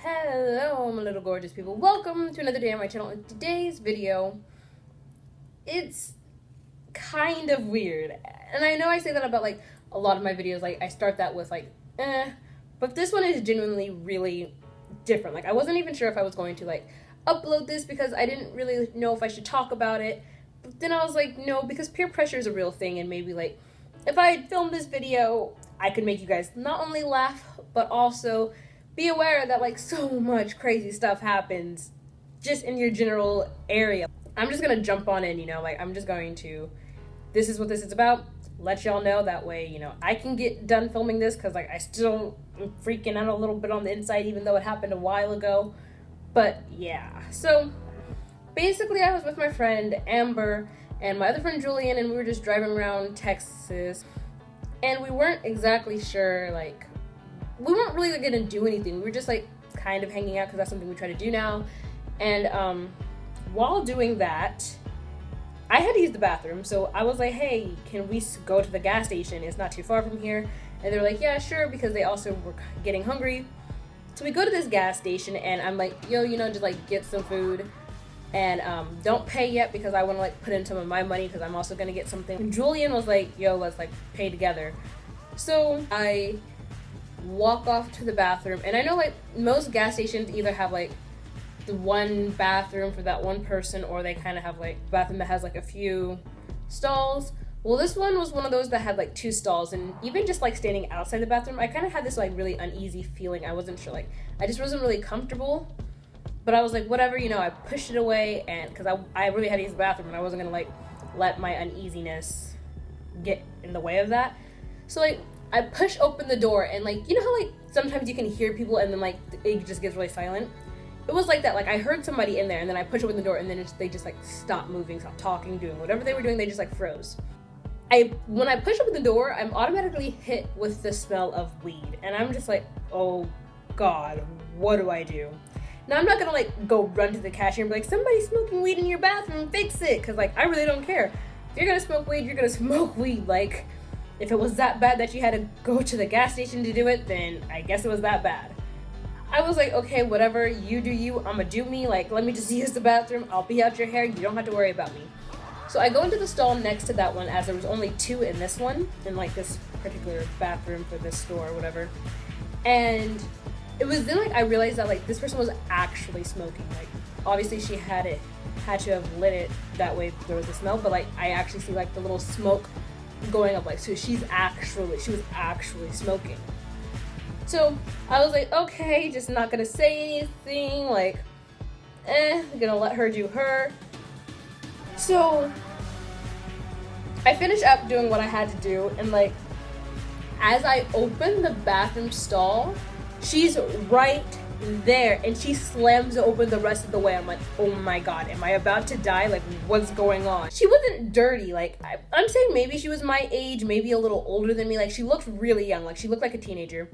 Hello, my little gorgeous people. Welcome to another day on my channel. In today's video, it's kind of weird. And I know I say that about like a lot of my videos. Like I start that with like, but this one is genuinely really different. Like I wasn't even sure if I was going to like upload this because I didn't really know if I should talk about it. But then I was like, no, because peer pressure is a real thing, and maybe like if I had filmed this video, I could make you guys not only laugh, but also be aware that like so much crazy stuff happens just in your general area. I'm just gonna jump on in, like I'm just going to, this is what this is about, let y'all know, that way, I can get done filming this, because like I still am freaking out a little bit on the inside, even though it happened a while ago. But yeah, so basically I was with my friend Amber and my other friend Julian, and we were just driving around Texas, and we weren't exactly sure, like, we weren't really like, gonna do anything. We were just like kind of hanging out because that's something we try to do now. And while doing that, I had to use the bathroom, so I was like, hey, can we go to the gas station? It's not too far from here. And they're like, yeah, sure, because they also were getting hungry. So we go to this gas station, and I'm like, yo, just like get some food, and don't pay yet because I want to like put in some of my money because I'm also gonna get something. And Julian was like, yo, let's like pay together. So I walk off to the bathroom, and I know like most gas stations either have like the one bathroom for that one person, or they kind of have like a bathroom that has like a few stalls. Well, this one was one of those that had like 2 stalls, and even just like standing outside the bathroom, I kind of had this like really uneasy feeling. I wasn't sure, like I just wasn't really comfortable, but I was like, whatever, I pushed it away, and because I really had to use the bathroom, and I wasn't gonna like let my uneasiness get in the way of that. So like I push open the door, and like, how like sometimes you can hear people and then like it just gets really silent? It was like that. Like I heard somebody in there, and then I push open the door, and then they just like stopped moving, stopped talking, doing whatever they were doing. They just like froze. When I push open the door, I'm automatically hit with the smell of weed, and I'm just like, oh God, what do I do? Now I'm not gonna like go run to the cashier and be like, somebody's smoking weed in your bathroom, fix it, because like I really don't care. If you're gonna smoke weed, you're gonna smoke weed. Like, if it was that bad that you had to go to the gas station to do it, then I guess it was that bad. I was like, okay, whatever, you do you, I'ma do me, like, let me just use the bathroom, I'll be out your hair, you don't have to worry about me. So I go into the stall next to that one, as there was only 2 in this one, in like this particular bathroom for this store or whatever. And it was then like I realized that like this person was actually smoking. Like obviously she had to have lit it, that way there was a smell, but like I actually see like the little smoke going up, like, so she was actually smoking. So I was like, okay, just not gonna say anything, like I'm gonna let her do her. So I finished up doing what I had to do, and like as I opened the bathroom stall, she's right there, and she slams open the rest of the way. I'm like, oh my God, am I about to die? Like, what's going on? She wasn't dirty. Like, I'm saying maybe she was my age, maybe a little older than me. Like, she looked really young. Like, she looked like a teenager.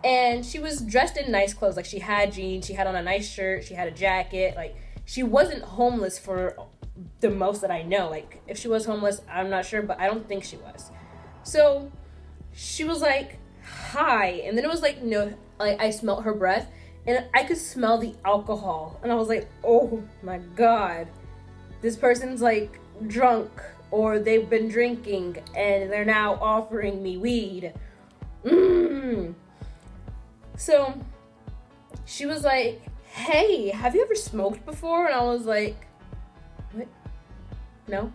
And she was dressed in nice clothes. Like, she had jeans, she had on a nice shirt, she had a jacket. Like, she wasn't homeless for the most that I know. Like, if she was homeless, I'm not sure, but I don't think she was. So she was like, hi. And then it was like, no, like I smelled her breath, and I could smell the alcohol, and I was like, oh my God, this person's like drunk, or they've been drinking and they're now offering me weed. So she was like, hey, have you ever smoked before? And I was like, what? No.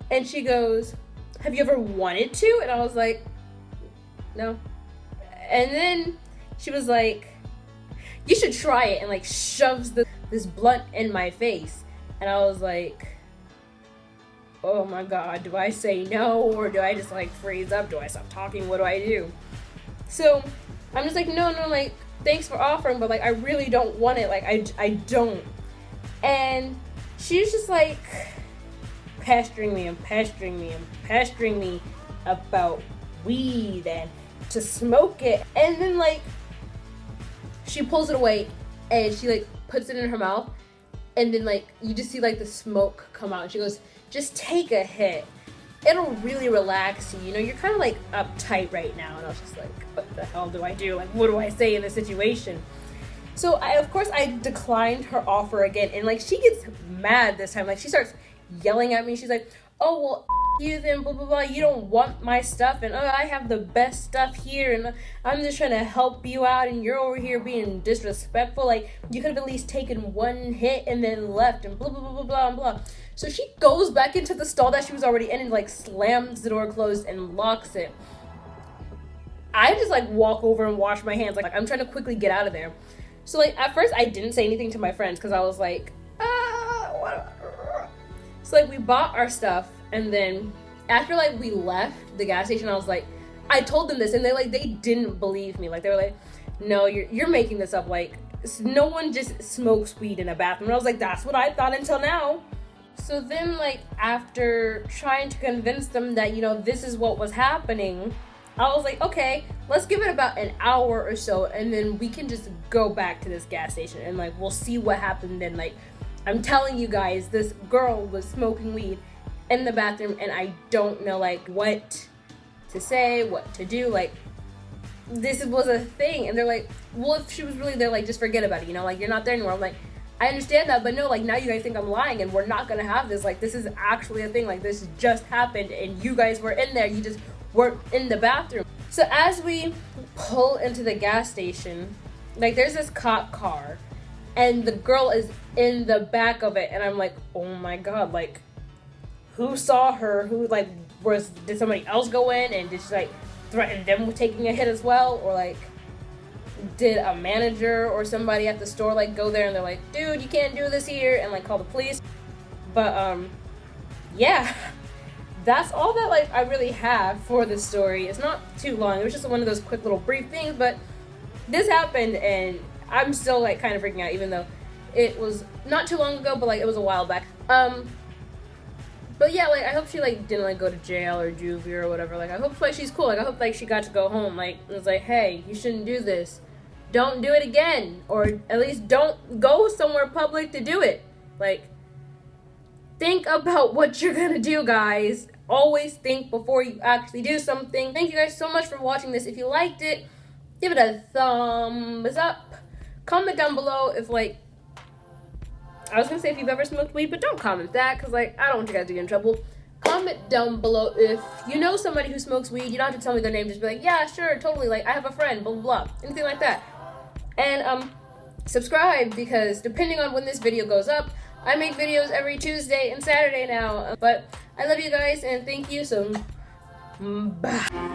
And she goes, have you ever wanted to? And I was like, no. And then she was like, you should try it, and like shoves this blunt in my face. And I was like, oh my God, do I say no, or do I just like freeze up? Do I stop talking? What do I do? So I'm just like, no, like, thanks for offering, but like I really don't want it. Like I don't. And she's just like pestering me about weed and to smoke it. And then like she pulls it away, and she like puts it in her mouth, and then like you just see like the smoke come out, and she goes, just take a hit, it'll really relax you. You're kind of like uptight right now. And I was just like, what the hell do I do? Like, what do I say in this situation? So of course I declined her offer again, and like she gets mad this time. Like she starts yelling at me. She's like, oh well, you then blah blah blah, you don't want my stuff, and I have the best stuff here, and I'm just trying to help you out, and you're over here being disrespectful. Like you could have at least taken one hit and then left, and blah blah blah blah blah and blah. So she goes back into the stall that she was already in and like slams the door closed and locks it. I just like walk over and wash my hands. Like I'm trying to quickly get out of there. So like at first I didn't say anything to my friends because I was like, what? So like we bought our stuff, and then after like we left the gas station, I was like, I told them this, and they didn't believe me. Like they were like, no, you're making this up. Like no one just smokes weed in a bathroom. And I was like, that's what I thought until now. So then like after trying to convince them that, you know, this is what was happening, I was like, okay, let's give it about an hour or so, and then we can just go back to this gas station, and like we'll see what happened then. Like I'm telling you guys, this girl was smoking weed in the bathroom, and I don't know like what to say, what to do. Like this was a thing, and they're like, well, if she was really there, like just forget about it, you know, like you're not there anymore. I'm like, I understand that, but no, like now you guys think I'm lying, and we're not gonna have this. Like this is actually a thing. Like this just happened, and you guys were in there. You just weren't in the bathroom. So as we pull into the gas station, like there's this cop car, and the girl is in the back of it, and I'm like, oh my god, like who saw her? Who like did somebody else go in and did she like threaten them with taking a hit as well, or like did a manager or somebody at the store like go there and they're like, dude, you can't do this here, and like call the police? But yeah, that's all that like I really have for this story. It's not too long. It was just one of those quick little brief things, but this happened and I'm still like kind of freaking out, even though it was not too long ago, but like it was a while back. But yeah, like I hope she like didn't like go to jail or juvie or whatever. Like I hope like she's cool. Like I hope like she got to go home. Like it was like, hey, you shouldn't do this. Don't do it again, or at least don't go somewhere public to do it. Like think about what you're gonna do, guys. Always think before you actually do something. Thank you guys so much for watching this. If you liked it, give it a thumbs up. Comment down below if like, I was gonna say if you've ever smoked weed, but don't comment that, because like I don't want you guys to get in trouble. Comment down below if you know somebody who smokes weed. You don't have to tell me their name, just be like, yeah, sure, totally, like I have a friend, blah blah blah, anything like that. And subscribe, because depending on when this video goes up, I make videos every Tuesday and Saturday now. But I love you guys and thank you, so bye.